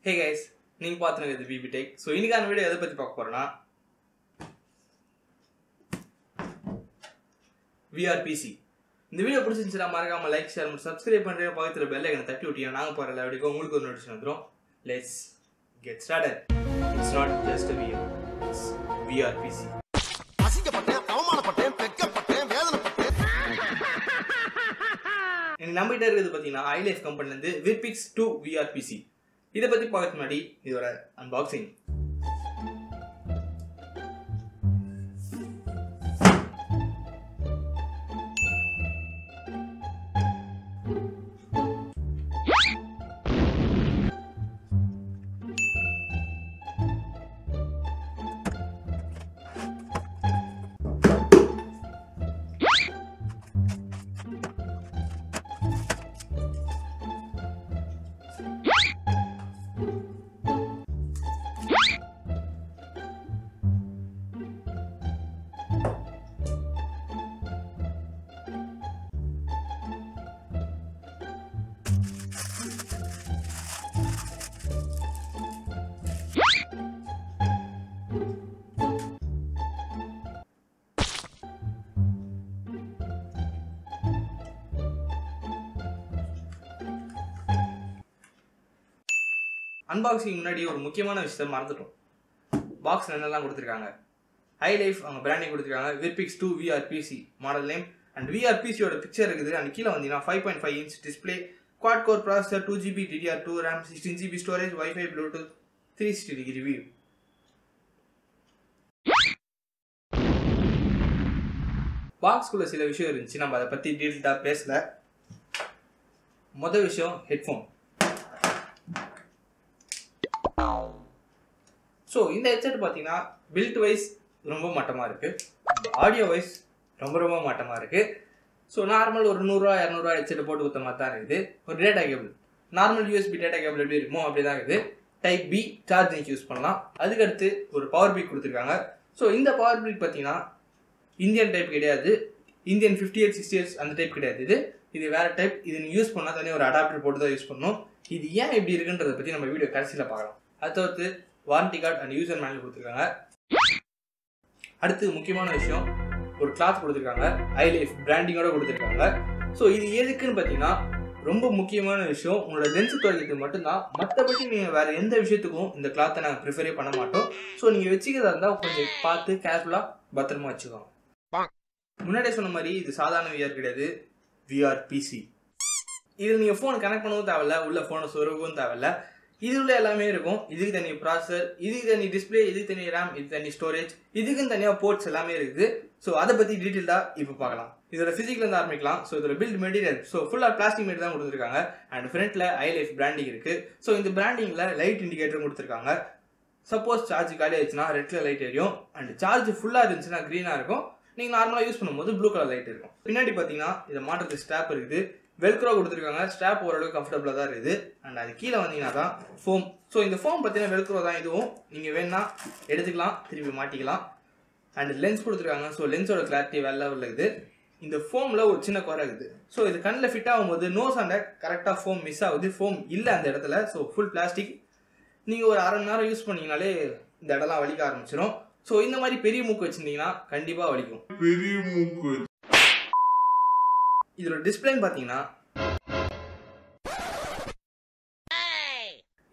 Hey guys, நீங்க பாத்துங்க இது BB Tech. So இன்னைக்கான வீடியோ எதை பத்தி பார்க்க போறோம்னா virpix. இந்த வீடியோ பிடிச்சிருந்தா மறக்காம லைக், ஷேர் மற்றும் சப்ஸ்கிரைப் பண்ணுங்க. பக்கத்துல பெல் ஐகானை தட்டி விட்டீங்கன்னா நாங்க போற எல்லா வீடியோக்கும் உங்களுக்கு ஒரு நோட்டிஃபிகேஷன் வந்துரும். Let's get started. It's not just a video. It's virpix. அசிங்கப்பட்டேன், அவமானப்பட்டேன், வெட்கப்பட்டேன், வேதனைப்பட்டேன். நம்ம கிட்ட இருக்குது பாத்தீங்கன்னா ilife கம்பெனில இருந்து virpix to virpix. இதை பத்தி பார்க்கறதுக்கு முன்னாடி இதோட அன்பாக்சிங். அன்பாக்சிங் முன்னாடி ஒரு முக்கியமான விஷயத்தை மறந்துட்டோம். பாக்ஸ் என்னெல்லாம் கொடுத்துருக்காங்க, ilife அவங்க பிராண்டிங் கொடுத்துருக்காங்க, virpix to virpix model name and virpix யோட பிக்சர் இருக்குது. அண்ட் கீழே வந்தீங்கன்னா 5.5 inch display, quad core processor, 2GB DDR2 RAM, 16GB storage, wifi, bluetooth, 360 degree view. பாக்ஸ்குள்ள சில விஷயம் இருந்துச்சு, நம்ம அதை பற்றி டீட்டெயிலாக பேசல. மொதல் விஷயம் ஹெட்ஃபோன். ஸோ இந்த ஹெட்செட் பார்த்தீங்கன்னா பில்ட் வைஸ் ரொம்ப மட்டமாக இருக்குது, ஆடியோ வைஸ் ரொம்ப மட்டமாக இருக்குது. ஸோ நார்மல் ஒரு 100-200 ஹெட்செட் போட்டு கொடுத்த மாதிரி தான் இருக்குது. ஒரு data cable, normal USB data cable எப்படி இருக்குமோ அப்படி தான் இருக்குது. டைப் B சார்ஜிங் யூஸ் பண்ணலாம். அதுக்கடுத்து ஒரு பவர் பிக் கொடுத்துருக்காங்க. ஸோ இந்த பவர் பிக் பார்த்தீங்கன்னா இந்தியன் டைப் கிடையாது, இந்தியன் 58-60 அந்த டைப் கிடையாது. இது வேறு டைப். இது நீங்கள் யூஸ் பண்ணால் தனியாக ஒரு அடாப்டர் போட்டு தான் யூஸ் பண்ணணும். இது ஏன் இப்படி இருக்குன்றதை பற்றி நம்ம வீடியோ கடைசியில் பார்க்கலாம். அது தவிர்த்து warranty card and user manual கொடுத்துருக்காங்க. அடுத்து முக்கியமான விஷயம், ஒரு கிளாத் கொடுத்துருக்காங்க, ilife பிராண்டிங்கோட கொடுத்துருக்காங்க. ஸோ இது எதுக்குன்னு பார்த்தீங்கன்னா ரொம்ப முக்கியமான விஷயம், உங்களோட லென்ஸ் துவைக்கிறதுக்கு மட்டும்தான். மற்றபடி நீங்கள் வேறு எந்த விஷயத்துக்கும் இந்த கிளாத்தை நாங்கள் ப்ரிஃபரே பண்ண மாட்டோம். ஸோ நீங்கள் வச்சுக்கிறதா இருந்தால் கொஞ்சம் பார்த்து கேர்ஃபுல்லாக பத்திரமா வச்சுக்கோங்க. முன்னாடியே சொன்ன மாதிரி இது சாதாரண VR கிடையாது, virpix. இதில் நீங்கள் ஃபோன் கனெக்ட் பண்ணவும் தேவையில்ல, உள்ள ஃபோனை சொருகவும் தேவையில்ல. இது உள்ள எல்லாமே இருக்கும். இதுக்கு தனி ப்ராசஸர், இதுக்கு தனி டிஸ்பிளே, இதுக்கு தனி RAM, இது தனி ஸ்டோரேஜ், இதுக்குன்னு தனியாக போர்ட்ஸ் எல்லாமே இருக்குது. ஸோ அதை பற்றி டீட்டெயிலாக இப்போ பார்க்கலாம். இதோட ஃபிசிக்லேருந்து ஆரம்பிக்கலாம். ஸோ இதோட பில்ட் மெட்டீரியல் ஃபுல்லாக பிளாஸ்டிக் மெட்டீரியல் தான் கொடுத்துருக்காங்க. அண்ட் ஃப்ரண்ட்டில் ilife பிராண்டிங் இருக்குது. ஸோ இந்த பிராண்டிங்கில் லைட் இண்டிகேட்டரும் கொடுத்துருக்காங்க. சப்போஸ் சார்ஜ் காலி ஆயிடுச்சுன்னா ரெட் கலர் லைட் எரியும். அண்ட் சார்ஜ் ஃபுல்லாக இருந்துச்சுன்னா க்ரீனாக இருக்கும். நீங்கள் நார்மலாக யூஸ் பண்ணும்போது ப்ளூ கலர் லைட் இருக்கும். பின்னாடி பார்த்தீங்கன்னா இதை மாட்டுறதுக்கு ஸ்ட்ராப் இருக்குது, வெல்க்ரோ கொடுத்துருக்காங்க. ஸ்ட்ராப் ஓரளவுக்கு கம்ஃபர்டபுளாக தான் இருக்குது. அண்ட் அது கீழே வந்தீங்கன்னா தான் ஃபோம். ஸோ இந்த ஃபோம் பார்த்தீங்கன்னா வெல்க்ரோ தான். இதுவும் நீங்கள் வேணா எடுத்துக்கலாம், திருப்பி மாட்டிக்கலாம். அண்ட் லென்ஸ் கொடுத்துருக்காங்க. ஸோ லென்ஸோட கிளாரிட்டி வேற லெவலில் இருக்குது. இந்த ஃபோமில் ஒரு சின்ன குறை இருக்குது. ஸோ இது கண்ணில் ஃபிட் ஆகும்போது நோஸ் அண்ட் கரெக்டாக ஃபோம் மிஸ் ஆகுது. ஃபோம் இல்லை அந்த இடத்துல. So full plastic. நீங்கள் ஒரு அரை மணி நேரம் யூஸ் பண்ணிங்கனாலே இந்த இடம்லாம் வலிக்க ஆரம்பிச்சிடும். ஸோ இந்த மாதிரி பெரிய மூக்கு வச்சுருந்தீங்கன்னா கண்டிப்பாக வலிக்கும். பெரிய மூக்கு. இதோட டிஸ்பிளேன்னு பார்த்தீங்கன்னா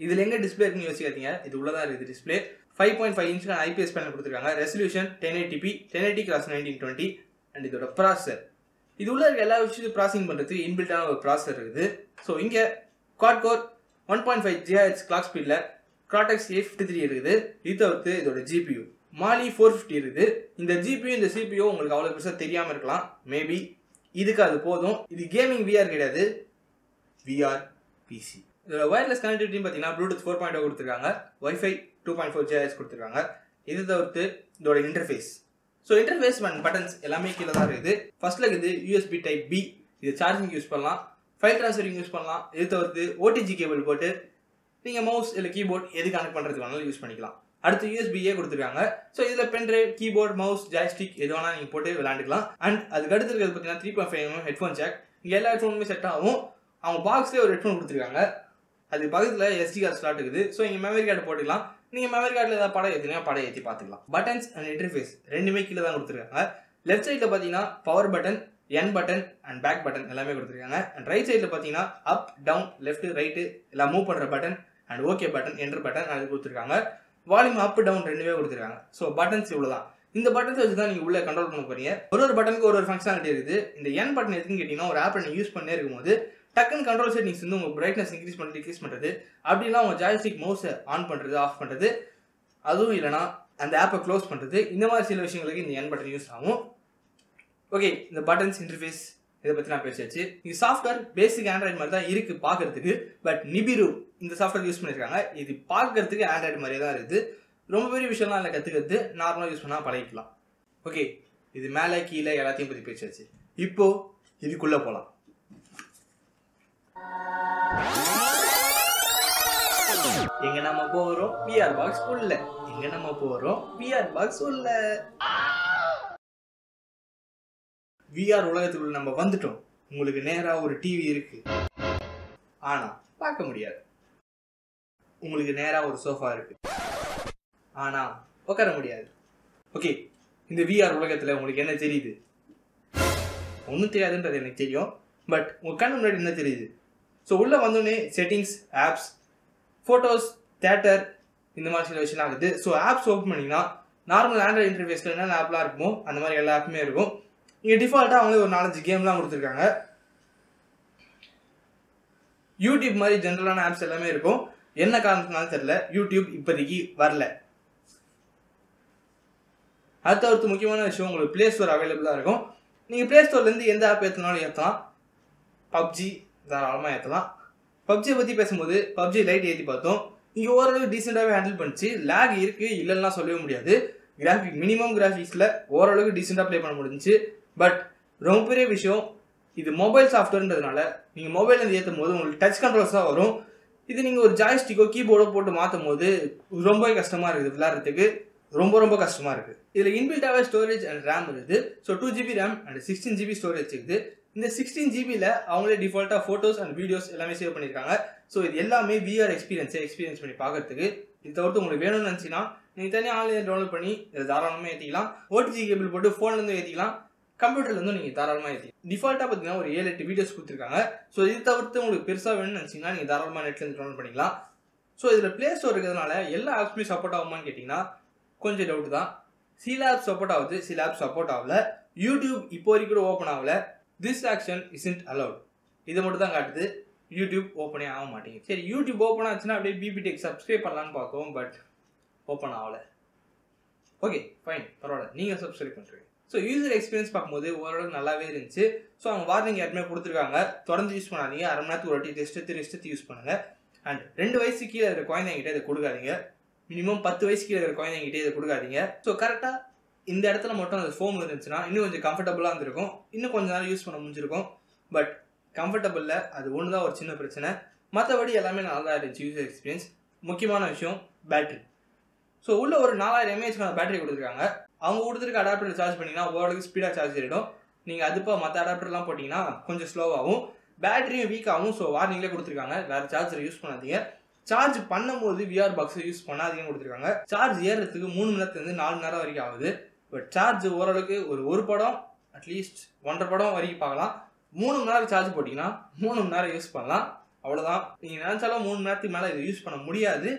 இதில் எங்கே டிஸ்பிளே இருக்குன்னு யோசிக்காதீங்க, இது உள்ளதாக இருக்குது டிஸ்பிளே. 5.5 இன்ச்சுக்கான IPS பேனல் கொடுத்துருக்காங்க. Resolution 1080p 1080x1920. அண்ட் இதோட ப்ராசஸர், இது உள்ள இருக்க எல்லா விஷயத்தையும் ப்ராசஸிங் பண்ணுறதுக்கு இன்பில்ட்டான ஒரு ப்ராசஸர் இருக்குது. ஸோ இங்கே குவாட் கோர் 1.5 GHz கிளாக் ஸ்பீடில் Cortex A53 இருக்குது. இது தவிர்த்து இதோட GPU Mali 450 இருக்குது. இந்த GPU இந்த CPU உங்களுக்கு அவ்வளோ பெருசாக தெரியாமல் இருக்கலாம். மேபி இதுக்கு அது போதும். இது கேமிங் VR கிடையாது, virpix. இதோட வயர்லெஸ் கனெக்டிவிட்டின்னு பார்த்தீங்கன்னா ப்ளூடூத் 4.0 கொடுத்துருக்காங்க, வைஃபை 2.4 GHz கொடுத்துருக்காங்க. இது தவிர்த்து இதோட interface. So interface and buttons எல்லாமே கீழே தான் இருக்குது. ஃபர்ஸ்ட்ல இருக்குது USB டைப் B. இது சார்ஜிங் யூஸ் பண்ணலாம், ஃபைல் ட்ரான்ஸ்ஃபரிங் யூஸ் பண்ணலாம். இது தவிர்த்து OTG கேபிள் போட்டு நீங்கள் மவுஸ் இல்லை கீபோர்ட் எது கனெக்ட் பண்ணுறதுக்கு வேணாலும் யூஸ் பண்ணிக்கலாம். அடுத்து USB-A கொடுத்துருக்காங்க. ஸோ இதில் பென்ட்ரைவ், கீபோர்ட், மவுஸ், ஜாய்ஸ்டிக் எது வேணால் நீங்கள் போட்டு விளையாண்டுக்கலாம். அண்ட் அதுக்கு அடுத்து இருக்கிறது பார்த்தீங்கன்னா 3.5mm ஹெட்ஃபோன் ஜாக். இங்கே எல்லா ஹெட்ஃபோனுமே செட் ஆகும். அவங்க பாக்ஸ்லேயே ஒரு ஹெட்ஃபோன் கொடுத்துருக்காங்க. அது பக்கத்தில் SD கார்டு ஸ்லாட் இருக்குது. ஸோ இங்கே மெமரி கார்டு போட்டுக்கலாம். நீங்கள் மெமரி கார்டில் ஏதாவது படம் ஏற்றினா படம் ஏற்றி பார்த்துக்கலாம். பட்டன்ஸ் அண்ட் இன்டர்ஃபேஸ் ரெண்டுமே கீழே தான் கொடுத்துருக்காங்க. லெஃப்ட் சைடில் பார்த்தீங்கன்னா பவர் பட்டன், என் பட்டன் அண்ட் பேக் பட்டன் எல்லாமே கொடுத்துருக்காங்க. அண்ட் ரைட் சைடில் பார்த்தீங்கன்னா அப், டவுன், லெஃப்ட், ரைட்டு எல்லாம் மூவ் பண்ணுற button and okay button, enter button அது கொடுத்துருக்காங்க. வால்யூம் அப், டவுன் ரெண்டுமே கொடுத்துருக்காங்க. ஸோ பட்டன்ஸ் இவ்வளோ தான். இந்த பட்டன்ஸ் வச்சு தான் நீங்கள் உள்ளே கண்ட்ரோல் பண்ண போறீங்க. ஒரு பட்டனுக்கு ஒரு ஃபங்க்ஷனாலிட்டி இருக்குது. இந்த என் பட்டன் எதுக்குன்னு கேட்டிங்கன்னா, ஒரு ஆப்பை நீங்கள் யூஸ் பண்ணே இருக்கும்போது டக்குன்னு கண்ட்ரோல் செட்டிங்ஸ் வந்து உங்கள் பிரைட்னஸ் இன்க்ரீஸ் பண்ணி டிக்ரீஸ் பண்ணுறது, அப்படின்னா உங்கள் ஜாய்ஸ்டிக் மவுஸை ஆன் பண்ணுறது, ஆஃப் பண்ணுறது, அதுவும் இல்லைனா அந்த ஆப்பை க்ளோஸ் பண்ணுறது, இந்த மாதிரி சில விஷயங்களுக்கு இந்த என் பட்டன் யூஸ் ஆகும். ஓகே, இந்த பட்டன்ஸ் இன்டர்ஃபேஸ் இதை பற்றி நான் பேசியாச்சு. இது சாஃப்ட்வேர் பேசிக் ஆண்ட்ராய்டு மாதிரி தான் இருக்குது பார்க்கறதுக்கு. பட் நிபிரு இந்த சாஃப்ட்வேர் யூஸ் பண்ணியிருக்காங்க. இது பார்க்கறதுக்கு ஆண்ட்ராய்டு மாதிரியே தான் இருக்குது. ரொம்ப பெரிய விஷயம்லாம் இல்லை கற்றுக்கிறது, நார்மலாக யூஸ் பண்ணால் பழகிக்கலாம். ஓகே, இது மேலே கீழே எல்லாத்தையும் பற்றி பேசியாச்சு. இப்போ இதுக்குள்ளே போகலாம். எங்க நம்ம போறோம் விஆர் பாக்ஸ் உள்ள. எங்க நம்ம போறோம் விஆர் பாக்ஸ் உள்ள. விஆர் உலகத்துக்குள்ள நம்ம வந்துட்டோம். உங்களுக்கு நேரா ஒரு டிவி இருக்கு, ஆனா பார்க்க முடியாது. உங்களுக்கு நேரா ஒரு சோஃபா இருக்கு, ஆனா உட்கார முடியாது. ஓகே, இந்த விஆர் உலகத்துல உங்களுக்கு என்ன தெரியுது? ஒன்றும் தெரியாதுன்றது எனக்கு தெரியும். பட் உங்க கண்ணு முன்னாடி என்ன தெரியுது? ஸோ உள்ள வந்தோடனே செட்டிங்ஸ், ஆப்ஸ், ஃபோட்டோஸ், தேட்டர், இந்த மாதிரி சில விஷயம் ஆகுது. ஸோ ஆப்ஸ் ஓப்பன் பண்ணிங்கன்னா நார்மல் ஆண்ட்ராய்டு இன்டர்ஃபேஸில் என்னென்ன ஆப்லாம் இருக்குமோ அந்த மாதிரி எல்லா ஆப்புமே இருக்கும். இங்கே டிஃபால்ட்டாக அவங்களே ஒரு 4-5 கேம்லாம் கொடுத்துருக்காங்க. யூடியூப் மாதிரி ஜென்ரலான ஆப்ஸ் எல்லாமே இருக்கும். என்ன காரணத்தினாலும் தெரியல யூடியூப் இப்போதைக்கு வரல. அடுத்த முக்கியமான விஷயம், உங்களுக்கு ப்ளே ஸ்டோர் அவைலபிளாக இருக்கும். நீங்கள் ப்ளே ஸ்டோர்லேருந்து எந்த ஆப் ஏற்றினாலும் ஏற்றலாம். பப்ஜி தாராளமாக ஏற்றலாம். பப்ஜியை பற்றி பேசும்போது பப்ஜி லைட் ஏற்றி பார்த்தோம். இங்கே ஓரளவு டீசெண்டாகவே ஹேண்டில் பண்ணிச்சு. லேக் இருக்குது இல்லைன்னா சொல்லவே முடியாது. மினிமம் கிராஃபிக்ஸில் ஓரளவுக்கு டீசெண்டாக ப்ளே பண்ண முடிஞ்சிச்சு. பட் ரொம்ப பெரிய விஷயம், இது மொபைல் சாஃப்ட்வேர்ன்றதுனால நீங்கள் மொபைல்லேருந்து ஏற்றும் போது உங்களுக்கு டச் கண்ட்ரோல்ஸ் தான் வரும். இது நீங்கள் ஒரு ஜாய்ஸ்டிக்கோ கீபோர்டோ போட்டு மாற்றும் போது ரொம்ப கஷ்டமாக இருக்குது விளையாடுறதுக்கு. ரொம்ப கஷ்டமாக இருக்குது. இதில் இன்பில்டாகவே ஸ்டோரேஜ் அண்ட் ரேம் இருக்குது. So 2GB RAM and 16GB storage இருக்குது. இந்த 16GBயில் அவங்களே டிஃபால்ட்டாக ஃபோட்டோஸ் அண்ட் வீடியோஸ் எல்லாமே சேவ் பண்ணியிருக்காங்க. ஸோ இது எல்லாமே விஆர் எக்ஸ்பீரியன்ஸ் பண்ணி பார்க்கறதுக்கு. இது தவிர்த்து உங்களுக்கு வேணும்னு நினச்சிங்கன்னா நீங்கள் தனியாக ஆன்லைனில் டவுன்லோட் பண்ணி இதை தாராளமாக ஏற்றிக்கலாம். OTG கேபிள் போட்டு ஃபோன்லேருந்து ஏற்றிக்கலாம், கம்ப்யூட்டர்லேருந்து நீங்கள் தாராளமாக ஏற்றிக்கலாம். டிஃபால்ட்டாக பார்த்தீங்கன்னா ஒரு 7-8 வீடியோஸ் கொடுத்துருக்காங்க. ஸோ இது தவிர்த்து உங்களுக்கு பெருசாக வேணும்னு நினச்சிங்கன்னா நீங்கள் தாராளமாக நெட்லேருந்து டவுன்லோட் பண்ணிக்கலாம். ஸோ இதில் ப்ளே ஸ்டோர் இருக்கிறதுனால எல்லா ஆப்ஸுமே சப்போர்ட் ஆகுமான்னு கேட்டிங்கன்னா கொஞ்சம் டவுட் தான். சில ஆப் சப்போர்ட் ஆகுது, சில ஆப் சப்போர்ட் ஆகல. யூடியூப் இப்போ வரைக்கும் கூட ஓப்பன் ஆகல. திஸ் ஆக்ஷன் இஸ்ன்ட் அலவுட் இதை மட்டும் தான் காட்டுது. யூடியூப் ஓப்பனே ஆக மாட்டேங்குது. சரி, யூடியூப் ஓப்பன் ஆச்சுன்னா அப்படியே பிபிடெக் சப்ஸ்கிரைப் பண்ணலான்னு பார்த்தோம். பட் ஓப்பன் ஆகலை. ஓகே ஃபைன், பரவாயில்ல, நீங்கள் சப்ஸ்கிரைப் பண்ணுறீங்க. ஸோ யூசர் எக்ஸ்பீரியன்ஸ் பார்க்கும்போது ஓரளவுக்கு நல்லாவே இருந்துச்சு. ஸோ அவங்க வார்னிங் யாருமே கொடுத்துருக்காங்க, தொடர்ந்து யூஸ் பண்ணாதீங்க, அரை மணி நேரத்துக்கு ஒரு வாட்டி டெஸ்ட் யூஸ் பண்ணுங்கள். அண்ட் 2 வயசு கீழே இருக்கிற குழந்தைங்கிட்ட இதை கொடுக்காதீங்க. மினிமம் 10 வயசு கீழே இருக்கிற குழந்தைங்கிட்டே இதை கொடுக்காதீங்க. ஸோ கரெக்டாக இந்த இடத்துல மட்டும் அந்த ஃபோம் இருந்துச்சுன்னா இன்னும் கொஞ்சம் கம்ஃபர்டபுளாக இருந்திருக்கும். இன்னும் கொஞ்ச நேரம் யூஸ் பண்ண முடிஞ்சிருக்கும். பட் கம்ஃபர்டபுளில் அது ஒன்று தான் ஒரு சின்ன பிரச்சனை. மற்றபடி எல்லாமே நல்லா தான் இருந்துச்சு யூசர் எக்ஸ்பீரியன்ஸ். முக்கியமான விஷயம் பேட்டரி. ஸோ உள்ள ஒரு 4000 mAh பேட்டரி கொடுத்துருக்காங்க. அவங்க கொடுத்துருக்க அடாப்டர் சார்ஜ் பண்ணிங்கன்னா ஓரளவுக்கு ஸ்பீடாக சார்ஜ் ஆகிடும். நீங்கள் அதுப்போ மற்ற அடாப்டர்லாம் போட்டிங்கன்னா கொஞ்சம் ஸ்லோவாகும், பேட்டரியும் வீக் ஆகும். ஸோ வார்னிங்லேயே கொடுத்துருக்காங்க, வேறு சார்ஜர் யூஸ் பண்ணாதீங்க. சார்ஜ் பண்ணும்போது விஆர் பாக்ஸை யூஸ் பண்ணாதீங்கன்னு கொடுத்துருக்காங்க. சார்ஜ் ஏறுறதுக்கு 3 மணி நேரத்துலேருந்து 4 மணி நேரம் வரைக்கும் ஆகுது. பட் சார்ஜ் ஓரளவுக்கு ஒரு படம் அட்லீஸ்ட் 1.5 படம் வரைக்கும் பார்க்கலாம். 3 மணி நேரம் சார்ஜ் போட்டிங்கன்னா 3 மணி நேரம் யூஸ் பண்ணலாம். அவ்வளோதான். நீங்கள் நினச்சாலும் 3 மணி நேரத்துக்கு மேலே இதை யூஸ் பண்ண முடியாது.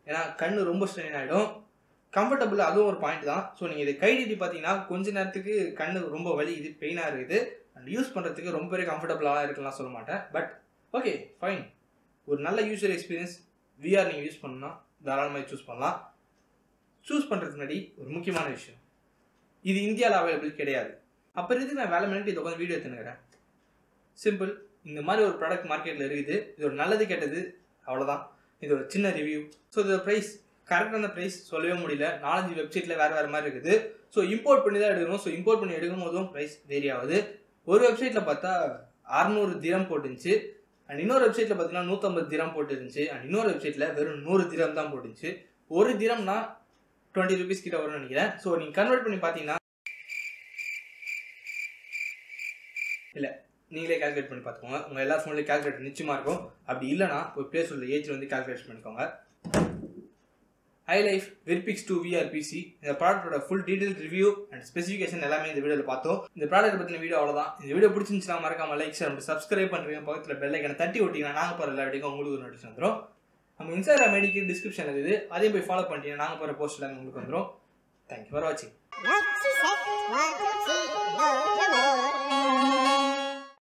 ஏன்னா கண் ரொம்ப ஸ்ட்ரெயின் ஆகிடும். கம்ஃபர்டபுள் அதுவும் ஒரு பாயிண்ட் தான். ஸோ நீங்கள் இதை கைடிட்டு பார்த்தீங்கன்னா கொஞ்ச நேரத்துக்கு கண் ரொம்ப வலி, இது பெயினாக இருக்குது. அண்ட் யூஸ் பண்ணுறதுக்கு ரொம்ப பெரிய கம்ஃபர்டபுளாக இருக்கலாம் சொல்ல மாட்டேன். பட் ஓகே ஃபைன், ஒரு நல்ல யூசர் எக்ஸ்பீரியன்ஸ் விஆர் நீங்கள் யூஸ் பண்ணால் தாராளமாக சூஸ் பண்ணலாம். சூஸ் பண்ணுறதுக்கு முன்னாடி ஒரு முக்கியமான விஷயம், இது இந்தியாவில் அவைலபிள் கிடையாது. அப்புறம் இதுக்கு நான் வேலை மினிட் இதை உட்காந்து வீடியோ எடுத்துனுக்கிறேன். சிம்பிள், இந்த மாதிரி ஒரு ப்ராடக்ட் மார்க்கெட்டில் இருக்குது. இது ஒரு நல்லது கெட்டது அவ்வளோதான். இது ஒரு சின்ன ரிவ்யூ. ஸோ இதோட ப்ரைஸ், கரெக்டான ப்ரைஸ் சொல்லவே முடியல. 4-5 வெப்சைட்டில் வேறு மாதிரி இருக்குது. ஸோ இம்போர்ட் பண்ணி தான் எடுக்கணும். ஸோ இம்போர்ட் பண்ணி எடுக்கும் போதும் ப்ரைஸ் வேரி ஆகுது. ஒரு வெப்சைட்டில் பார்த்தா 600 திரம் போட்டுருந்துச்சு. அண்ட் இன்னொரு வெப்சைட்டில் பார்த்தீங்கன்னா 150 திரம் போட்டு இருந்துச்சு. அண்ட் இன்னொரு வெப்சைட்டில் வெறும் 100 திரம் தான் போட்டுருந்துச்சு. ஒரு திரம்னா 20 rupees கிட்ட வரும்னு நினைக்கிறேன். ஸோ நீங்கள் கன்வெர்ட் பண்ணி பார்த்தீங்கன்னா இல்லை நீங்களே கால்குலேட் பண்ணி பார்த்துக்கோங்க. உங்கள் எல்லா ஃபோன்லேயும் கால்குலேட்டர் நிச்சயமாக இருக்கும். அப்படி இல்லைனா ஒரு ப்ளே ஸ்டோரில் ஏற்றி வந்து கால்குலேட் பண்ணிக்கோங்க. ilife virpix 2 VRPC இந்த ப்ராடக்ட்டோட full detail review and specification எல்லாமே இந்த வீடியோவில் பார்த்தோம். இந்த ப்ராடக்ட் பற்றின வீடியோ அவ்வளோதான். இந்த வீடியோ பிடிச்சிருந்துச்சுன்னா மறக்காம லைக் ஷேர் பண்ணிட்டு சப்ஸ்கிரைப் பண்ணுறீங்க. பக்கத்தில் பெல் ஐக்கனை தட்டி விட்டீங்கன்னா நாங்கள் போகிற எல்லா வீடியோக்கும் உங்களுக்கு ஒரு நோட்டிஃபிகேஷன் வந்துடும். நம்ம இன்ஸ்டாகிராம் ஐடிக்கு டிஸ்கிரிப்ஷன் இருக்குது, அதையும் போய் ஃபாலோ பண்ணிட்டீங்கன்னா நாங்கள் போகிற போஸ்ட் எல்லாமே உங்களுக்கு வந்துடும். தேங்க்யூ ஃபார் வாட்சிங்.